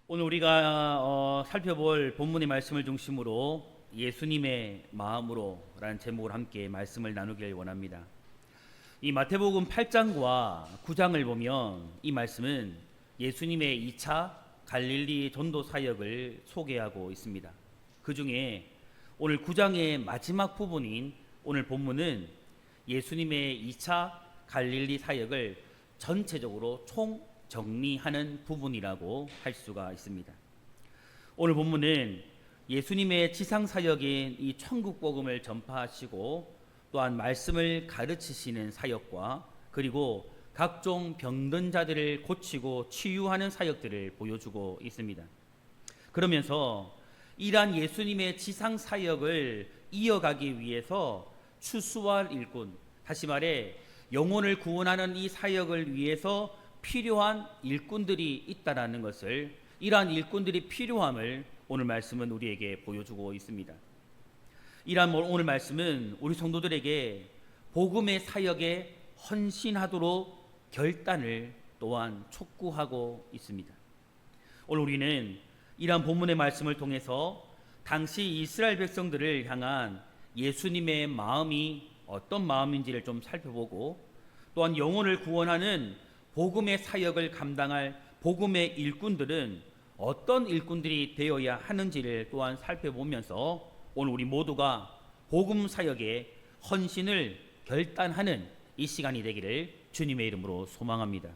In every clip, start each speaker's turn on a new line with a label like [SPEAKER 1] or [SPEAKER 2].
[SPEAKER 1] 오늘 우리가 살펴볼 본문의 말씀을 중심으로 예수님의 마음으로 라는 제목으로 함께 말씀을 나누길 원합니다. 이 마태복음 8장과 9장을 보면 이 말씀은 예수님의 2차 갈릴리 전도 사역을 소개하고 있습니다. 그 중에 오늘 9장의 마지막 부분인 오늘 본문은 예수님의 2차 갈릴리 사역을 전체적으로 정리하는 부분이라고 할 수가 있습니다. 오늘 본문은 예수님의 지상 사역인 이 천국 복음을 전파하시고 또한 말씀을 가르치시는 사역과 그리고 각종 병든 자들을 고치고 치유하는 사역들을 보여주고 있습니다. 그러면서 이러한 예수님의 지상 사역을 이어가기 위해서 추수할 일꾼, 다시 말해 영혼을 구원하는 이 사역을 위해서 필요한 일꾼들이 있다라는 것을, 이러한 일꾼들이 필요함을 오늘 말씀은 우리에게 보여주고 있습니다. 이러한 오늘 말씀은 우리 성도들에게 복음의 사역에 헌신하도록 결단을 또한 촉구하고 있습니다. 오늘 우리는 이러한 본문의 말씀을 통해서 당시 이스라엘 백성들을 향한 예수님의 마음이 어떤 마음인지를 좀 살펴보고, 또한 영혼을 구원하는 복음의 사역을 감당할 복음의 일꾼들은 어떤 일꾼들이 되어야 하는지를 또한 살펴보면서 오늘 우리 모두가 복음 사역에 헌신을 결단하는 이 시간이 되기를 주님의 이름으로 소망합니다.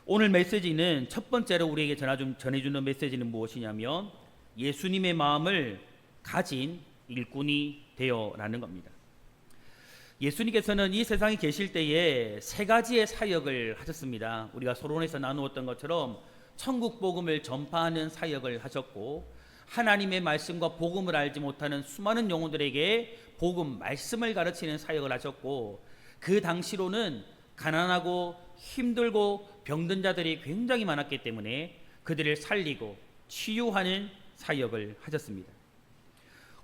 [SPEAKER 1] 오늘 메시지는 첫 번째로 우리에게 전해주는 메시지는 무엇이냐면 예수님의 마음을 가진 일꾼이 되어라는 겁니다. 예수님께서는 이 세상에 계실 때에 세 가지의 사역을 하셨습니다. 우리가 서론에서 나누었던 것처럼 천국 복음을 전파하는 사역을 하셨고, 하나님의 말씀과 복음을 알지 못하는 수많은 영혼들에게 복음 말씀을 가르치는 사역을 하셨고, 그 당시로는 가난하고 힘들고 병든 자들이 굉장히 많았기 때문에 그들을 살리고 치유하는 사역을 하셨습니다.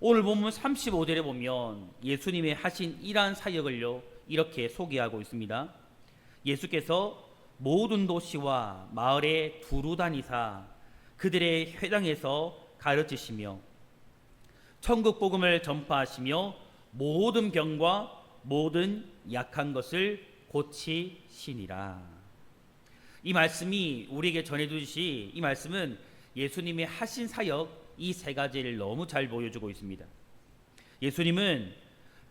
[SPEAKER 1] 오늘 본문 35절에 보면 예수님의 하신 이러한 사역을요 이렇게 소개하고 있습니다. 예수께서 모든 도시와 마을에 두루 다니사 그들의 회당에서 가르치시며 천국 복음을 전파하시며 모든 병과 모든 약한 것을 고치시니라. 이 말씀이 우리에게 전해주시, 이 말씀은 예수님의 하신 사역 이 세 가지를 너무 잘 보여주고 있습니다. 예수님은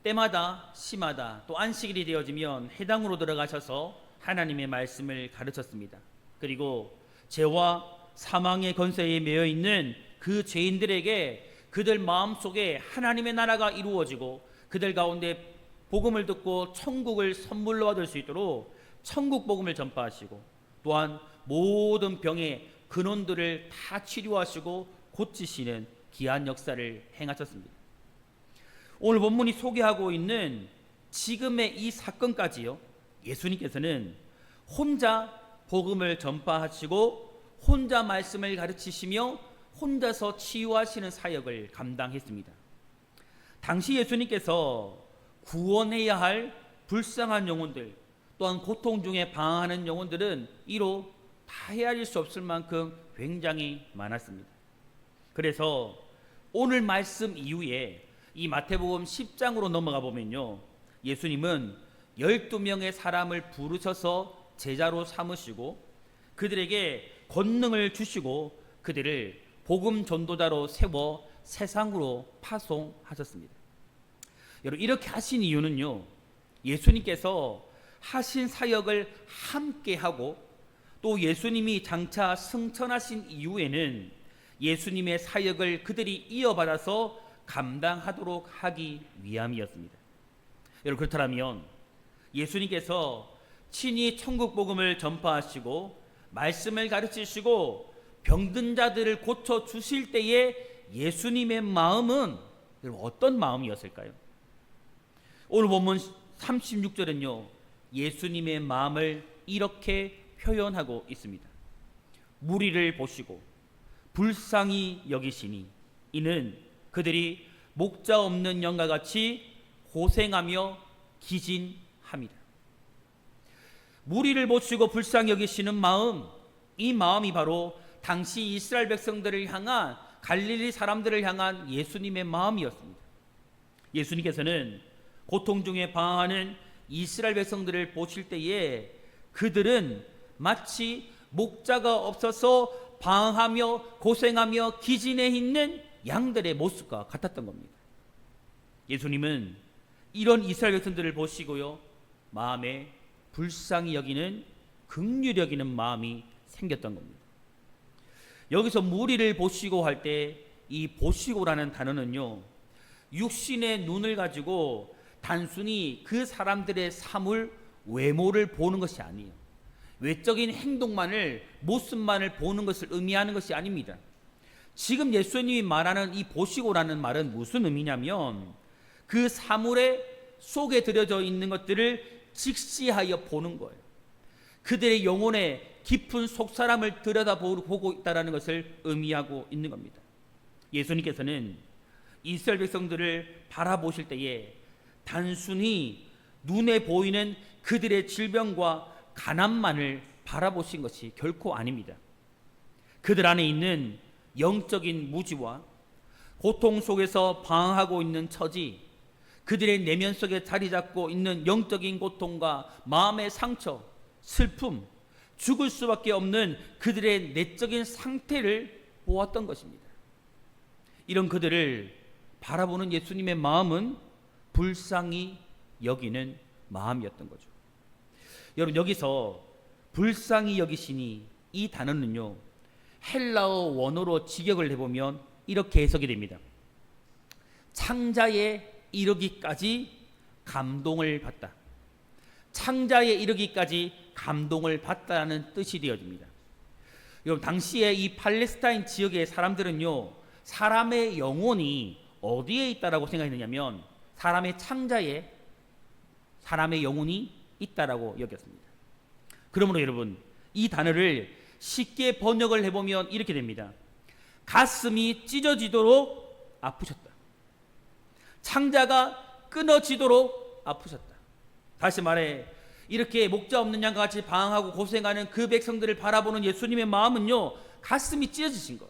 [SPEAKER 1] 때마다 시마다 또 안식일이 되어지면 회당으로 들어가셔서 하나님의 말씀을 가르쳤습니다. 그리고 죄와 사망의 권세에 매여 있는 그 죄인들에게 그들 마음속에 하나님의 나라가 이루어지고 그들 가운데 복음을 듣고 천국을 선물로 받을 수 있도록 천국 복음을 전파하시고, 또한 모든 병의 근원들을 다 치료하시고 고치시는 귀한 역사를 행하셨습니다. 오늘 본문이 소개하고 있는 지금의 이 사건까지요, 예수님께서는 혼자 복음을 전파하시고 혼자 말씀을 가르치시며 혼자서 치유하시는 사역을 감당했습니다. 당시 예수님께서 구원해야 할 불쌍한 영혼들, 또한 고통 중에 방황하는 영혼들은 이로 다 헤아릴 수 없을 만큼 굉장히 많았습니다. 그래서 오늘 말씀 이후에 이 마태복음 10장으로 넘어가 보면요, 예수님은 12명의 사람을 부르셔서 제자로 삼으시고 그들에게 권능을 주시고 그들을 복음 전도자로 세워 세상으로 파송하셨습니다. 여러분, 이렇게 하신 이유는요, 예수님께서 하신 사역을 함께 하고 또 예수님이 장차 승천하신 이후에는 예수님의 사역을 그들이 이어받아서 감당하도록 하기 위함이었습니다. 여러분, 그렇다면 예수님께서 친히 천국 복음을 전파하시고 말씀을 가르치시고 병든 자들을 고쳐 주실 때에 예수님의 마음은 여러분 어떤 마음이었을까요? 오늘 본문 36절은요 예수님의 마음을 이렇게 표현하고 있습니다. 무리를 보시고 불쌍히 여기시니 이는 그들이 목자 없는 양과 같이 고생하며 기진함이라. 무리를 보시고 불쌍히 여기시는 마음, 이 마음이 바로 당시 이스라엘 백성들을 향한, 갈릴리 사람들을 향한 예수님의 마음이었습니다. 예수님께서는 고통 중에 방황하는 이스라엘 백성들을 보실 때에 그들은 마치 목자가 없어서 방황하며 고생하며 기진해 있는 양들의 모습과 같았던 겁니다. 예수님은 이런 이스라엘 백성들을 보시고요, 마음에 불쌍히 여기는, 긍휼히 여기는 마음이 생겼던 겁니다. 여기서 무리를 보시고 할 때 이 보시고라는 단어는요, 육신의 눈을 가지고 단순히 그 사람들의 삶을, 외모를 보는 것이 아니에요. 외적인 행동만을, 모습만을 보는 것을 의미하는 것이 아닙니다. 지금 예수님이 말하는 이 보시고라는 말은 무슨 의미냐면 그 사물의 속에 들여져 있는 것들을 직시하여 보는 거예요. 그들의 영혼의 깊은 속사람을 들여다보고 있다는 것을 의미하고 있는 겁니다. 예수님께서는 이스라엘 백성들을 바라보실 때에 단순히 눈에 보이는 그들의 질병과 가난만을 바라보신 것이 결코 아닙니다. 그들 안에 있는 영적인 무지와 고통 속에서 방황하고 있는 처지, 그들의 내면 속에 자리 잡고 있는 영적인 고통과 마음의 상처, 슬픔, 죽을 수밖에 없는 그들의 내적인 상태를 보았던 것입니다. 이런 그들을 바라보는 예수님의 마음은 불쌍히 여기는 마음이었던 거죠. 여러분, 여기서 불쌍히 여기시니, 이 단어는요, 헬라어 원어로 직역을 해보면 이렇게 해석이 됩니다. 창자에 이르기까지 감동을 받다. 창자에 이르기까지 감동을 받다는 뜻이 되어집니다. 여러분, 당시에 이 팔레스타인 지역의 사람들은요, 사람의 영혼이 어디에 있다라고 생각했느냐면 사람의 창자에 사람의 영혼이 있다라고 여겼습니다. 그러므로 여러분, 이 단어를 쉽게 번역을 해보면 이렇게 됩니다. 가슴이 찢어지도록 아프셨다. 창자가 끊어지도록 아프셨다. 다시 말해, 이렇게 목자 없는 양과 같이 방황하고 고생하는 그 백성들을 바라보는 예수님의 마음은요, 가슴이 찢어지신 거예요.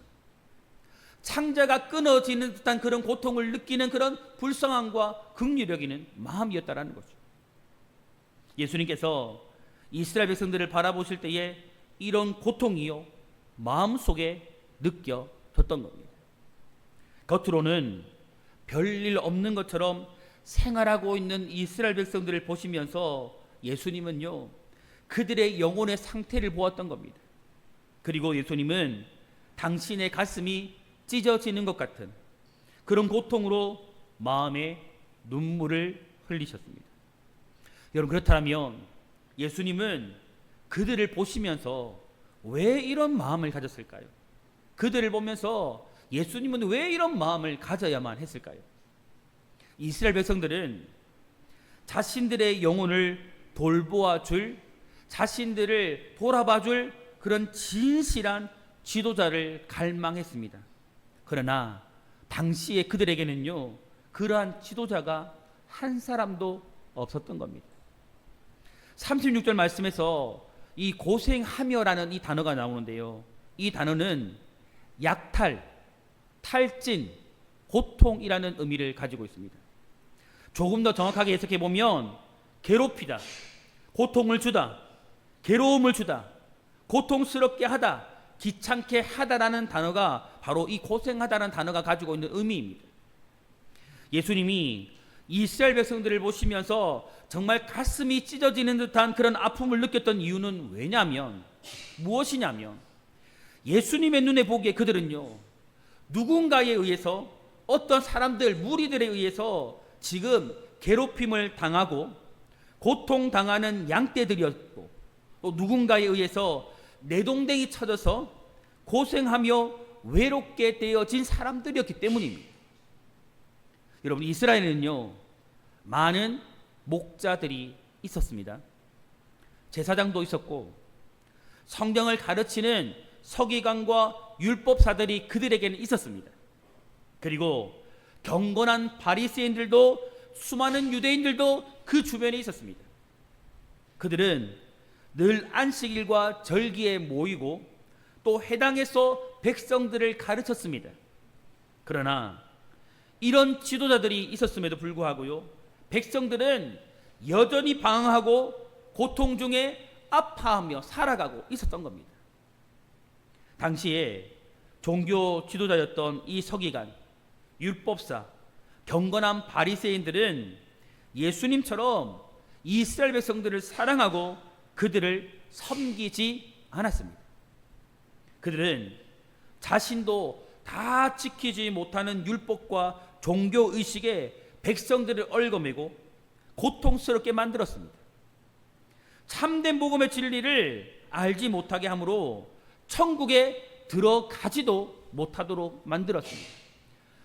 [SPEAKER 1] 창자가 끊어지는 듯한 그런 고통을 느끼는 그런 불쌍함과 긍휼히 여기는 마음이었다라는 거죠. 예수님께서 이스라엘 백성들을 바라보실 때에 이런 고통이요, 마음속에 느껴졌던 겁니다. 겉으로는 별일 없는 것처럼 생활하고 있는 이스라엘 백성들을 보시면서 예수님은요, 그들의 영혼의 상태를 보았던 겁니다. 그리고 예수님은 당신의 가슴이 찢어지는 것 같은 그런 고통으로 마음에 눈물을 흘리셨습니다. 여러분, 그렇다면 예수님은 그들을 보시면서 왜 이런 마음을 가졌을까요? 그들을 보면서 예수님은 왜 이런 마음을 가져야만 했을까요? 이스라엘 백성들은 자신들의 영혼을 돌보아 줄, 자신들을 돌아봐 줄 그런 진실한 지도자를 갈망했습니다. 그러나 당시에 그들에게는요, 그러한 지도자가 한 사람도 없었던 겁니다. 36절 말씀에서 이 고생하며라는 이 단어가 나오는데요, 이 단어는 약탈, 탈진, 고통이라는 의미를 가지고 있습니다. 조금 더 정확하게 해석해 보면 괴롭히다, 고통을 주다, 괴로움을 주다, 고통스럽게 하다, 귀찮게 하다라는 단어가 바로 이 고생하다라는 단어가 가지고 있는 의미입니다. 예수님이 이스라엘 백성들을 보시면서 정말 가슴이 찢어지는 듯한 그런 아픔을 느꼈던 이유는 왜냐면, 무엇이냐면 예수님의 눈에 보기에 그들은요, 누군가에 의해서, 어떤 사람들, 무리들에 의해서 지금 괴롭힘을 당하고 고통당하는 양떼들이었고, 또 누군가에 의해서 내동댕이 쳐져서 고생하며 외롭게 되어진 사람들이었기 때문입니다. 여러분, 이스라엘에는요, 많은 목자들이 있었습니다. 제사장도 있었고, 성경을 가르치는 서기관과 율법사들이 그들에게는 있었습니다. 그리고 경건한 바리새인들도, 수많은 유대인들도 그 주변에 있었습니다. 그들은 늘 안식일과 절기에 모이고, 또 또 회당에서 백성들을 가르쳤습니다. 그러나 이런 지도자들이 있었음에도 불구하고요, 백성들은 여전히 방황하고 고통 중에 아파하며 살아가고 있었던 겁니다. 당시에 종교 지도자였던 이 서기관, 율법사, 경건한 바리새인들은 예수님처럼 이스라엘 백성들을 사랑하고 그들을 섬기지 않았습니다. 그들은 자신도 다 지키지 못하는 율법과 종교 의식에 백성들을 얽어매고 고통스럽게 만들었습니다. 참된 복음의 진리를 알지 못하게 하므로 천국에 들어가지도 못하도록 만들었습니다.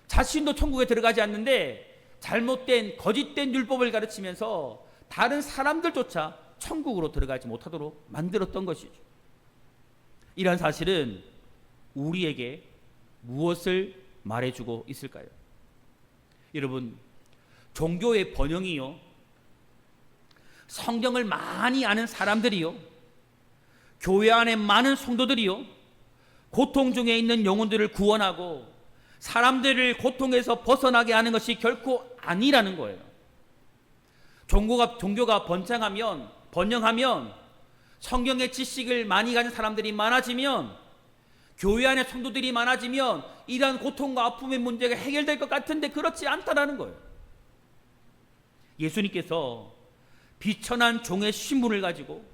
[SPEAKER 1] 자신도 천국에 들어가지 않는데 잘못된 거짓된 율법을 가르치면서 다른 사람들조차 천국으로 들어가지 못하도록 만들었던 것이죠. 이러한 사실은 우리에게 무엇을 말해주고 있을까요? 여러분, 종교의 번영이요, 성경을 많이 아는 사람들이요, 교회 안에 많은 성도들이요, 고통 중에 있는 영혼들을 구원하고 사람들을 고통에서 벗어나게 하는 것이 결코 아니라는 거예요. 종교가 번영하면 성경의 지식을 많이 가진 사람들이 많아지면, 교회 안에 성도들이 많아지면 이러한 고통과 아픔의 문제가 해결될 것 같은데 그렇지 않다라는 거예요. 예수님께서 비천한 종의 신분을 가지고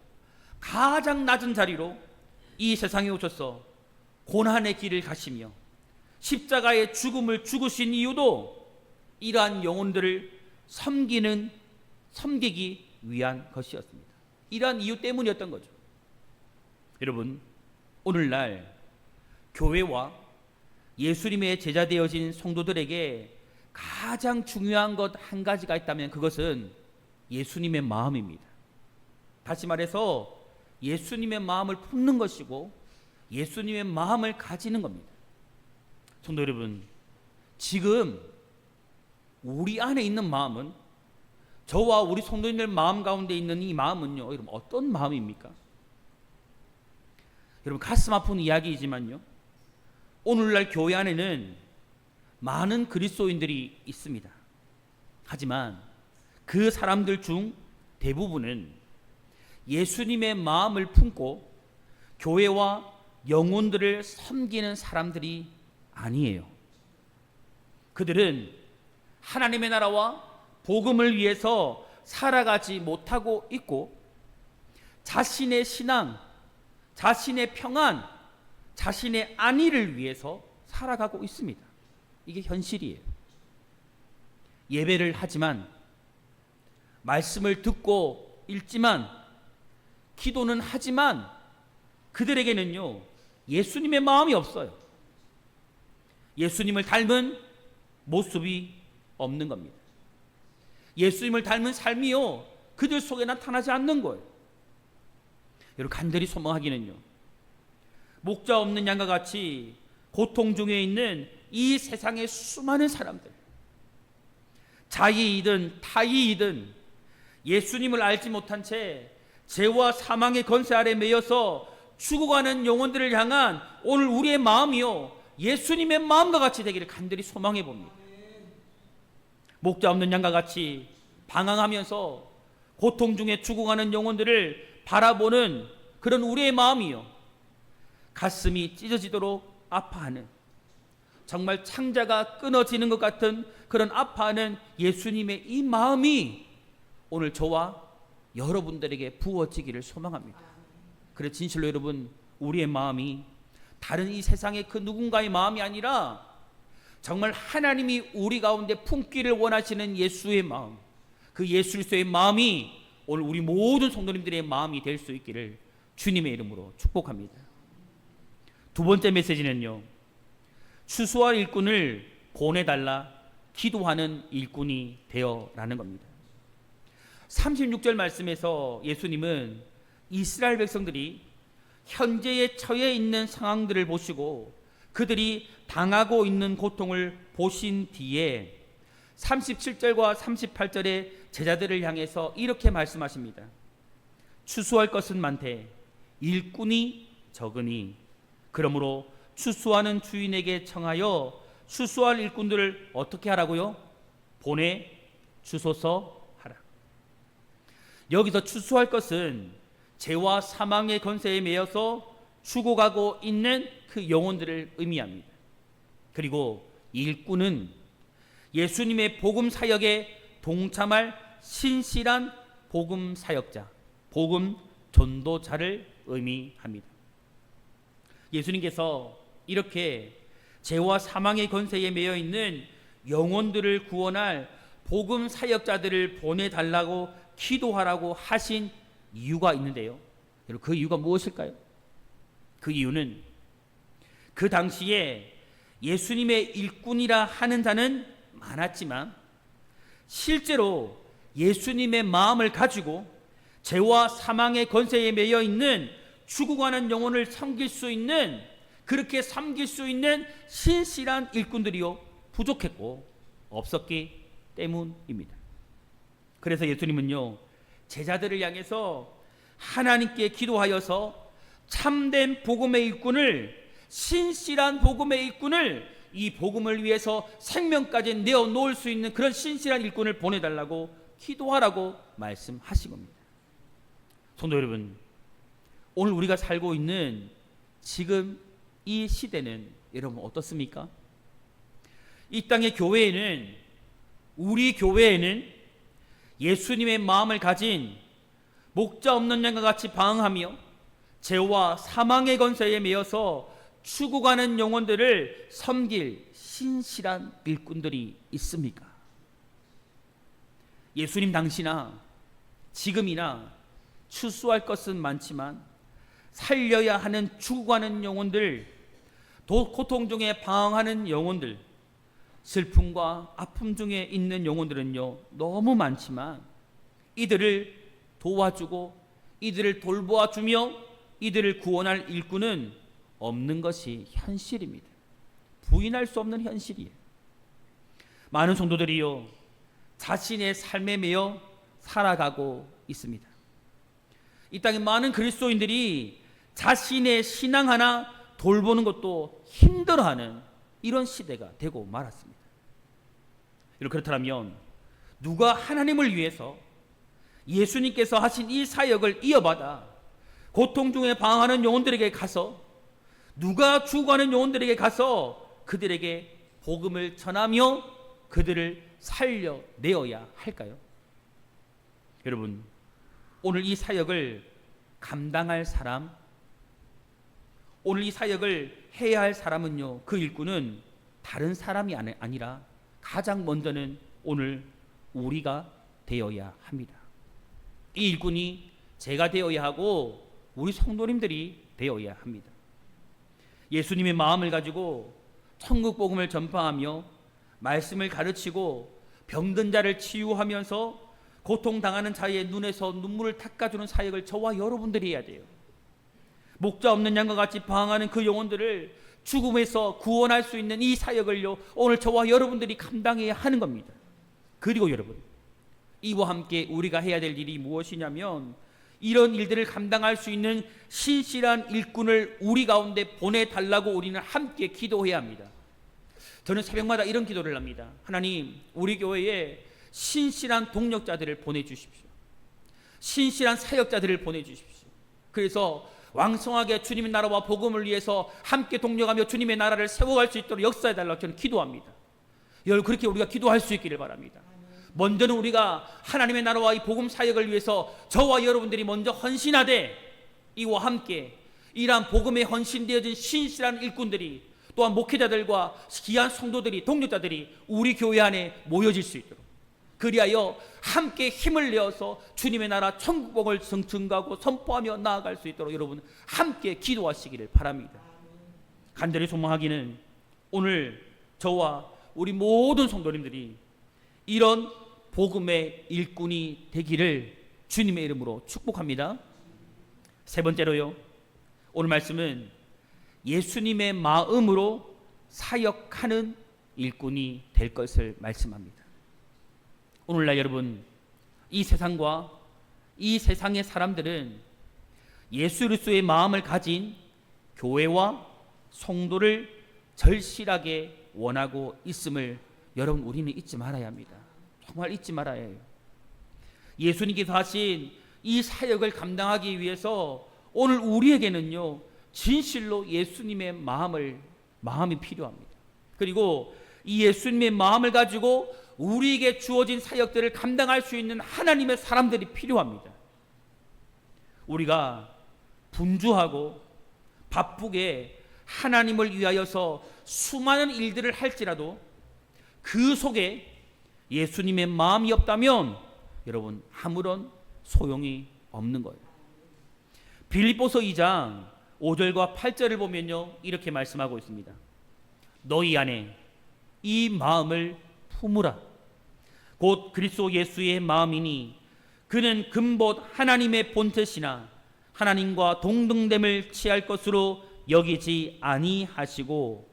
[SPEAKER 1] 가장 낮은 자리로 이 세상에 오셔서 고난의 길을 가시며 십자가의 죽음을 죽으신 이유도 이러한 영혼들을 섬기기 위한 것이었습니다. 이러한 이유 때문이었던 거죠. 여러분, 오늘날 교회와 예수님의 제자 되어진 성도들에게 가장 중요한 것 한 가지가 있다면 그것은 예수님의 마음입니다. 다시 말해서 예수님의 마음을 품는 것이고 예수님의 마음을 가지는 겁니다. 성도 여러분, 지금 우리 안에 있는 마음은, 저와 우리 성도님들 마음 가운데 있는 이 마음은요, 여러분 어떤 마음입니까? 여러분, 가슴 아픈 이야기이지만요, 오늘날 교회 안에는 많은 그리스도인들이 있습니다. 하지만 그 사람들 중 대부분은 예수님의 마음을 품고 교회와 영혼들을 섬기는 사람들이 아니에요. 그들은 하나님의 나라와 복음을 위해서 살아가지 못하고 있고 자신의 신앙, 자신의 평안, 자신의 안위를 위해서 살아가고 있습니다. 이게 현실이에요. 예배를 하지만, 말씀을 듣고 읽지만, 기도는 하지만 그들에게는요, 예수님의 마음이 없어요. 예수님을 닮은 모습이 없는 겁니다. 예수님을 닮은 삶이요, 그들 속에 나타나지 않는 거예요. 여러분, 간절히 소망하기는요, 목자 없는 양과 같이 고통 중에 있는 이 세상의 수많은 사람들, 자의이든 타의이든 예수님을 알지 못한 채 죄와 사망의 권세 아래 매여서 죽어가는 영혼들을 향한 오늘 우리의 마음이요, 예수님의 마음과 같이 되기를 간절히 소망해 봅니다. 목자 없는 양과 같이 방황하면서 고통 중에 죽어가는 영혼들을 바라보는 그런 우리의 마음이요, 가슴이 찢어지도록 아파하는, 정말 창자가 끊어지는 것 같은 그런 아파하는 예수님의 이 마음이 오늘 저와 여러분들에게 부어지기를 소망합니다. 그래, 진실로 여러분, 우리의 마음이 다른 이 세상의 그 누군가의 마음이 아니라 정말 하나님이 우리 가운데 품기를 원하시는 예수의 마음, 그 예수 그리스도의 마음이 오늘 우리 모든 성도님들의 마음이 될 수 있기를 주님의 이름으로 축복합니다. 두 번째 메시지는요, 추수할 일꾼을 보내달라 기도하는 일꾼이 되어라는 겁니다. 36절 말씀에서 예수님은 이스라엘 백성들이 현재에 처해 있는 상황들을 보시고 그들이 당하고 있는 고통을 보신 뒤에 37절과 38절의 제자들을 향해서 이렇게 말씀하십니다. 추수할 것은 많되 일꾼이 적으니 그러므로 추수하는 주인에게 청하여 추수할 일꾼들을 어떻게 하라고요? 보내 주소서 하라. 여기서 추수할 것은 죄와 사망의 권세에 매여서 죽어가고 있는 그 영혼들을 의미합니다. 그리고 일꾼은 예수님의 복음 사역에 동참할 신실한 복음 사역자, 복음 전도자를 의미합니다. 예수님께서 이렇게 죄와 사망의 권세에 매여 있는 영혼들을 구원할 복음 사역자들을 보내달라고 기도하라고 하신 이유가 있는데요. 여러분, 그 이유가 무엇일까요? 그 이유는 그 당시에 예수님의 일꾼이라 하는 자는 많았지만 실제로 예수님의 마음을 가지고 죄와 사망의 권세에 매여 있는 죽어가는 영혼을 섬길 수 있는, 그렇게 섬길 수 있는 신실한 일꾼들이요 부족했고 없었기 때문입니다. 그래서 예수님은요 제자들을 향해서 하나님께 기도하여서 참된 복음의 일꾼을, 신실한 복음의 일꾼을, 이 복음을 위해서 생명까지 내어놓을 수 있는 그런 신실한 일꾼을 보내달라고 기도하라고 말씀하신 겁니다. 성도 여러분, 오늘 우리가 살고 있는 지금 이 시대는 여러분 어떻습니까? 이 땅의 교회에는, 우리 교회에는 예수님의 마음을 가진 목자 없는 양과 같이 방황하며 죄와 사망의 권세에 매여서 죽어가는 영혼들을 섬길 신실한 일꾼들이 있습니까? 예수님 당시나 지금이나 추수할 것은 많지만 살려야 하는 죽어가는 영혼들, 고통 중에 방황하는 영혼들, 슬픔과 아픔 중에 있는 영혼들은요 너무 많지만 이들을 도와주고 이들을 돌보아주며 이들을 구원할 일꾼은 없는 것이 현실입니다. 부인할 수 없는 현실이에요. 많은 성도들이요 자신의 삶에 매여 살아가고 있습니다. 이 땅에 많은 그리스도인들이 자신의 신앙 하나 돌보는 것도 힘들어하는 이런 시대가 되고 말았습니다. 그렇다면 누가 하나님을 위해서 예수님께서 하신 이 사역을 이어받아 고통 중에 방황하는 영혼들에게 가서, 누가 죽어가는 영혼들에게 가서 그들에게 복음을 전하며 그들을 살려내어야 할까요? 여러분, 오늘 이 사역을 감당할 사람, 오늘 이 사역을 해야 할 사람은요, 그 일꾼은 다른 사람이 아니라 가장 먼저는 오늘 우리가 되어야 합니다. 이 일꾼이 제가 되어야 하고 우리 성도님들이 되어야 합니다. 예수님의 마음을 가지고 천국 복음을 전파하며 말씀을 가르치고 병든 자를 치유하면서 고통당하는 자의 눈에서 눈물을 닦아주는 사역을 저와 여러분들이 해야 돼요. 목자 없는 양과 같이 방황하는 그 영혼들을 죽음에서 구원할 수 있는 이 사역을요 오늘 저와 여러분들이 감당해야 하는 겁니다. 그리고 여러분, 이와 함께 우리가 해야 될 일이 무엇이냐면 이런 일들을 감당할 수 있는 신실한 일꾼을 우리 가운데 보내달라고 우리는 함께 기도해야 합니다. 저는 새벽마다 이런 기도를 합니다. 하나님, 우리 교회에 신실한 동력자들을 보내주십시오. 신실한 사역자들을 보내주십시오. 그래서 왕성하게 주님의 나라와 복음을 위해서 함께 동력하며 주님의 나라를 세워갈 수 있도록 역사해달라고 저는 기도합니다. 여러분, 그렇게 우리가 기도할 수 있기를 바랍니다. 먼저는 우리가 하나님의 나라와 이 복음 사역을 위해서 저와 여러분들이 먼저 헌신하되, 이와 함께 이러한 복음에 헌신되어진 신실한 일꾼들이, 또한 목회자들과 귀한 성도들이, 동료자들이 우리 교회 안에 모여질 수 있도록, 그리하여 함께 힘을 내어서 주님의 나라 천국복을 증가하고 선포하며 나아갈 수 있도록 여러분 함께 기도하시기를 바랍니다. 간절히 소망하기는 오늘 저와 우리 모든 성도님들이 이런 복음의 일꾼이 되기를 주님의 이름으로 축복합니다. 세 번째로요, 오늘 말씀은 예수님의 마음으로 사역하는 일꾼이 될 것을 말씀합니다. 오늘날 여러분, 이 세상과 이 세상의 사람들은 예수 그리스도의 마음을 가진 교회와 성도를 절실하게 원하고 있음을 여러분 우리는 잊지 말아야 합니다. 정말 잊지 말아야 해요. 예수님께서 하신 이 사역을 감당하기 위해서 오늘 우리에게는요 진실로 예수님의 마음이 필요합니다. 그리고 이 예수님의 마음을 가지고 우리에게 주어진 사역들을 감당할 수 있는 하나님의 사람들이 필요합니다. 우리가 분주하고 바쁘게 하나님을 위하여서 수많은 일들을 할지라도 그 속에 예수님의 마음이 없다면 여러분 아무런 소용이 없는 거예요. 빌립보서 2장 5절과 8절을 보면요 이렇게 말씀하고 있습니다. 너희 안에 이 마음을 품으라. 곧 그리스도 예수의 마음이니 그는 근본 하나님의 본뜻이나 하나님과 동등됨을 취할 것으로 여기지 아니하시고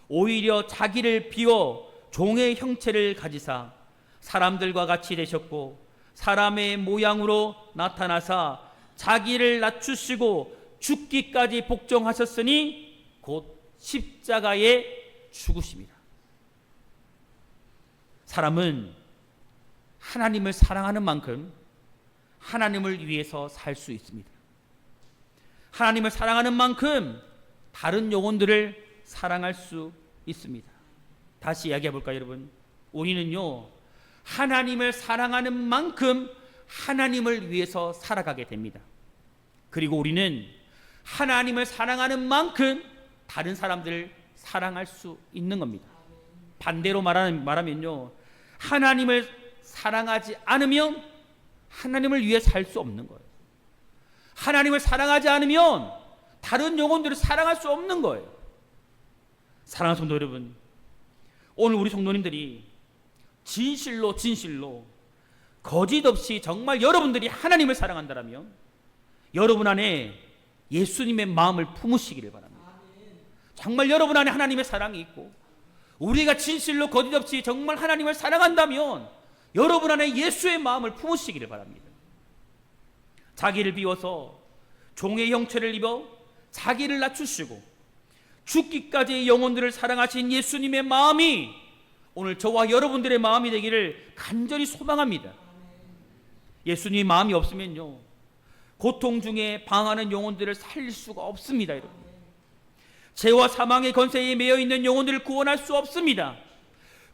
[SPEAKER 1] 오히려 자기를 비워 종의 형체를 가지사 사람들과 같이 되셨고 사람의 모양으로 나타나사 자기를 낮추시고 죽기까지 복종하셨으니 곧 십자가에 죽으심이라. 사람은 하나님을 사랑하는 만큼 하나님을 위해서 살 수 있습니다. 하나님을 사랑하는 만큼 다른 영혼들을 사랑할 수 있습니다. 다시 이야기해 볼까요, 여러분? 우리는요 하나님을 사랑하는 만큼 하나님을 위해서 살아가게 됩니다. 그리고 우리는 하나님을 사랑하는 만큼 다른 사람들을 사랑할 수 있는 겁니다. 반대로 말하면요 하나님을 사랑하지 않으면 하나님을 위해 살 수 없는 거예요. 하나님을 사랑하지 않으면 다른 영혼들을 사랑할 수 없는 거예요. 사랑하는 성도 여러분, 오늘 우리 성도님들이 진실로 거짓 없이 정말 여러분들이 하나님을 사랑한다면 여러분 안에 예수님의 마음을 품으시기를 바랍니다. 정말 여러분 안에 하나님의 사랑이 있고 우리가 진실로 거짓 없이 정말 하나님을 사랑한다면 여러분 안에 예수의 마음을 품으시기를 바랍니다. 자기를 비워서 종의 형체를 입어 자기를 낮추시고 죽기까지의 영혼들을 사랑하신 예수님의 마음이 오늘 저와 여러분들의 마음이 되기를 간절히 소망합니다. 예수님의 마음이 없으면요 고통 중에 방황하는 영혼들을 살릴 수가 없습니다. 여러분, 죄와 사망의 권세에 매여 있는 영혼들을 구원할 수 없습니다.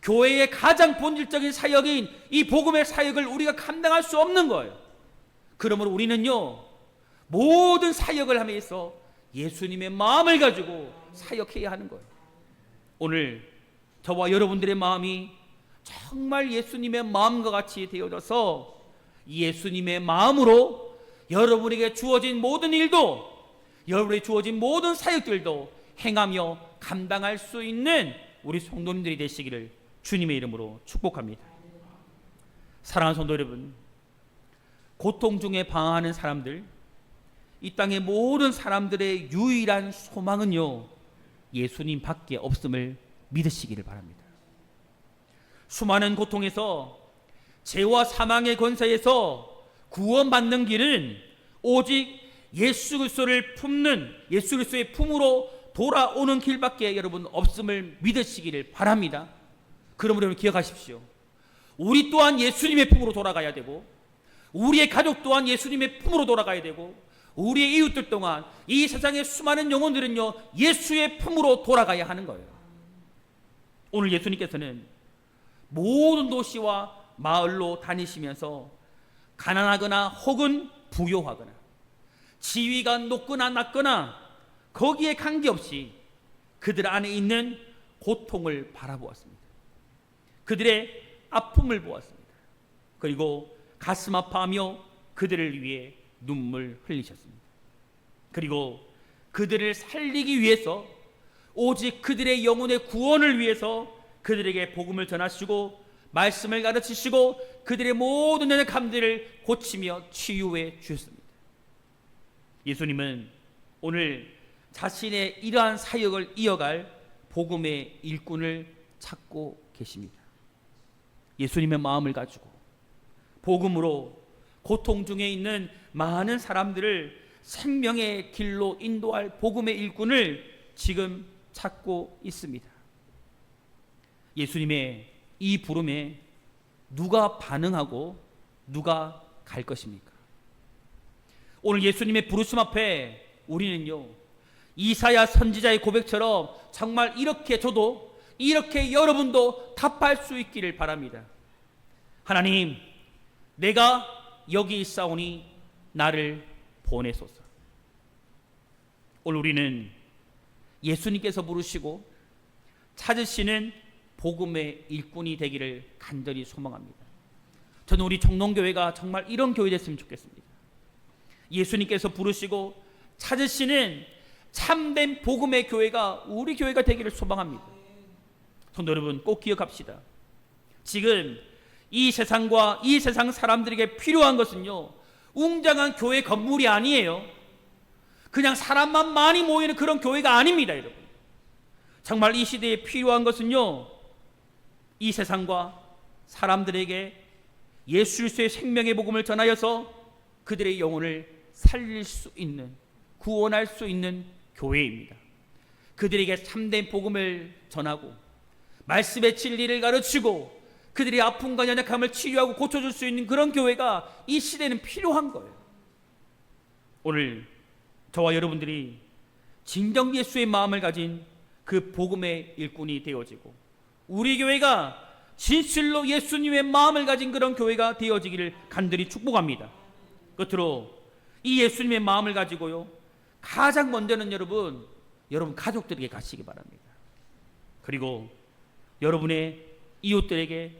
[SPEAKER 1] 교회의 가장 본질적인 사역인 이 복음의 사역을 우리가 감당할 수 없는 거예요. 그러므로 우리는요 모든 사역을 하면서 예수님의 마음을 가지고 사역해야 하는 거예요. 오늘 저와 여러분들의 마음이 정말 예수님의 마음과 같이 되어져서 예수님의 마음으로 여러분에게 주어진 모든 일도 여러분에게 주어진 모든 사역들도 행하며 감당할 수 있는 우리 성도님들이 되시기를 주님의 이름으로 축복합니다. 사랑하는 성도 여러분, 고통 중에 방황하는 사람들, 이 땅의 모든 사람들의 유일한 소망은요 예수님 밖에 없음을 믿으시기를 바랍니다. 수많은 고통에서 죄와 사망의 권세에서 구원받는 길은 오직 예수 그리스도를 품는 예수 그리스도의 품으로 돌아오는 길밖에 여러분 없음을 믿으시기를 바랍니다. 그러므로 여러분 기억하십시오. 우리 또한 예수님의 품으로 돌아가야 되고 우리의 가족 또한 예수님의 품으로 돌아가야 되고 우리의 이웃들 동안 이 세상의 수많은 영혼들은요 예수의 품으로 돌아가야 하는 거예요. 오늘 예수님께서는 모든 도시와 마을로 다니시면서 가난하거나 혹은 부요하거나 지위가 높거나 낮거나 거기에 관계없이 그들 안에 있는 고통을 바라보았습니다. 그들의 아픔을 보았습니다. 그리고 가슴 아파하며 그들을 위해 눈물 흘리셨습니다. 그리고 그들을 살리기 위해서 오직 그들의 영혼의 구원을 위해서 그들에게 복음을 전하시고 말씀을 가르치시고 그들의 모든 연약함들을 고치며 치유해 주셨습니다. 예수님은 오늘 자신의 이러한 사역을 이어갈 복음의 일꾼을 찾고 계십니다. 예수님의 마음을 가지고 복음으로 고통 중에 있는 많은 사람들을 생명의 길로 인도할 복음의 일꾼을 지금 찾고 있습니다. 예수님의 이 부름에 누가 반응하고 누가 갈 것입니까? 오늘 예수님의 부르심 앞에 우리는요, 이사야 선지자의 고백처럼 정말 이렇게 저도, 이렇게 여러분도 답할 수 있기를 바랍니다. 하나님, 내가 여기 있사오니 나를 보내소서. 오늘 우리는 예수님께서 부르시고 찾으시는 복음의 일꾼이 되기를 간절히 소망합니다. 저는 우리 청농교회가 정말 이런 교회 됐으면 좋겠습니다. 예수님께서 부르시고 찾으시는 참된 복음의 교회가 우리 교회가 되기를 소망합니다. 성도 여러분, 꼭 기억합시다. 지금 이 세상과 이 세상 사람들에게 필요한 것은요, 웅장한 교회 건물이 아니에요. 그냥 사람만 많이 모이는 그런 교회가 아닙니다, 여러분. 정말 이 시대에 필요한 것은요, 이 세상과 사람들에게 예수 그리스도의 생명의 복음을 전하여서 그들의 영혼을 살릴 수 있는, 구원할 수 있는 교회입니다. 그들에게 참된 복음을 전하고 말씀의 진리를 가르치고 그들의 아픔과 연약함을 치유하고 고쳐줄 수 있는 그런 교회가 이 시대는 필요한 거예요. 오늘 저와 여러분들이 진정 예수의 마음을 가진 그 복음의 일꾼이 되어지고 우리 교회가 진실로 예수님의 마음을 가진 그런 교회가 되어지기를 간절히 축복합니다. 끝으로 이 예수님의 마음을 가지고요, 가장 먼저는 여러분 가족들에게 가시기 바랍니다. 그리고 여러분의 이웃들에게,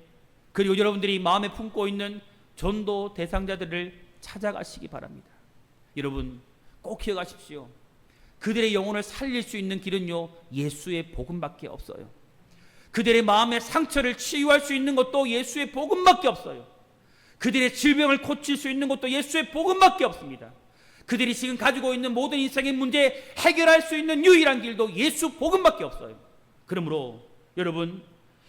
[SPEAKER 1] 그리고 여러분들이 마음에 품고 있는 전도 대상자들을 찾아가시기 바랍니다. 여러분 꼭 기억하십시오. 그들의 영혼을 살릴 수 있는 길은요, 예수의 복음밖에 없어요. 그들의 마음의 상처를 치유할 수 있는 것도 예수의 복음밖에 없어요. 그들의 질병을 고칠 수 있는 것도 예수의 복음밖에 없습니다. 그들이 지금 가지고 있는 모든 인생의 문제 해결할 수 있는 유일한 길도 예수 복음밖에 없어요. 그러므로 여러분,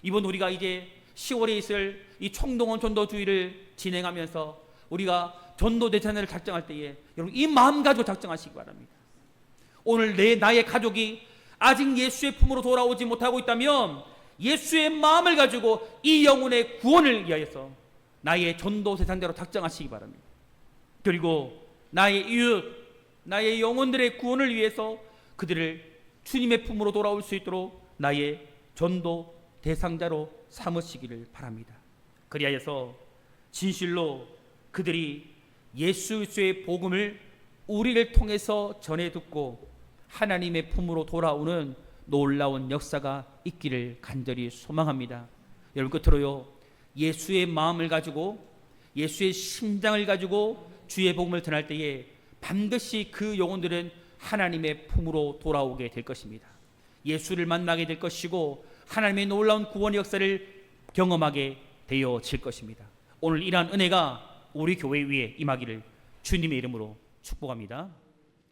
[SPEAKER 1] 이번 우리가 이제 10월에 있을 이 총동원 전도주의를 진행하면서 우리가 전도 대찬을 작정할 때에 여러분 이 마음 가지고 작정하시기 바랍니다. 오늘 나의 가족이 아직 예수의 품으로 돌아오지 못하고 있다면 예수의 마음을 가지고 이 영혼의 구원을 위하여서 나의 전도 대상자로 작정하시기 바랍니다. 그리고 나의 이웃, 나의 영혼들의 구원을 위해서 그들을 주님의 품으로 돌아올 수 있도록 나의 전도 대상자로 삼으시기를 바랍니다. 그리하여서 진실로 그들이 예수 그리스도의 복음을 우리를 통해서 전해 듣고 하나님의 품으로 돌아오는 놀라운 역사가 있기를 간절히 소망합니다. 여러분 끝으로요, 예수의 마음을 가지고 예수의 심장을 가지고 주의 복음을 전할 때에 반드시 그 영혼들은 하나님의 품으로 돌아오게 될 것입니다. 예수를 만나게 될 것이고 하나님의 놀라운 구원의 역사를 경험하게 되어질 것입니다. 오늘 이러한 은혜가 우리 교회 위에 임하기를 주님의 이름으로 축복합니다.